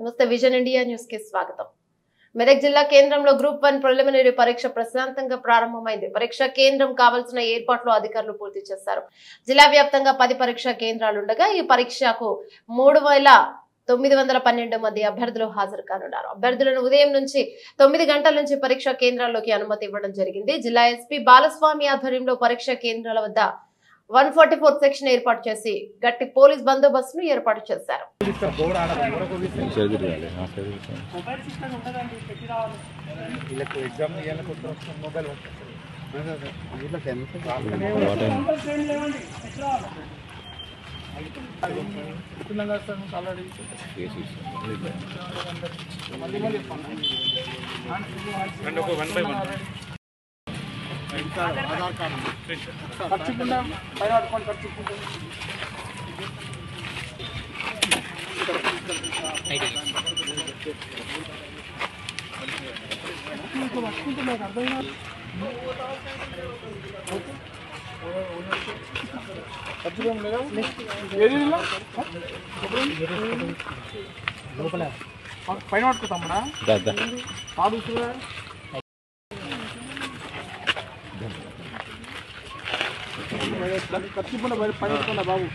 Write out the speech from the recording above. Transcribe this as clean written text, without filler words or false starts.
నమస్తే vision India news కి స్వాగతం. మెదక్ జిల్లా కేంద్రంలో గ్రూప్ 1 ప్రిలిమినరీ పరీక్ష ప్రశాంతంగా ప్రారంభమైంది. పరీక్ష కేంద్రం కావాల్సిన ఏర్పాట్లు అధికారులు పూర్తి చేశారు. జిల్లా వ్యాప్తంగా 10 పరీక్షా కేంద్రాలుండగా ఈ పరీక్షకు 3912 మంది అభ్యర్థులు హాజరు కానున్నారు. అభ్యర్థులను ఉదయం నుంచి 9 గంటల నుంచి పరీక్షా కేంద్రాల్లోకి అనుమతి ఇవ్వడం జరిగింది. జిల్లా ఎస్పీ బాలస్వామి ఆధ్వర్యంలో పరీక్షా కేంద్రాల వద్ద 144 సెక్షన్ ఏర్పాటు చేసి గట్టి పోలీస్ బందోబస్తును ఏర్పాటు చేశారు. ఆధార్ కార్డు ఖర్చుకుండా పైన పట్టుకొని ఖర్చుకుంటాం. ఖర్చుకోం లేదా ఏది లోపల పైన పట్టుకుంటామడా కాదు ఖర్చుకుండా పైన బాబు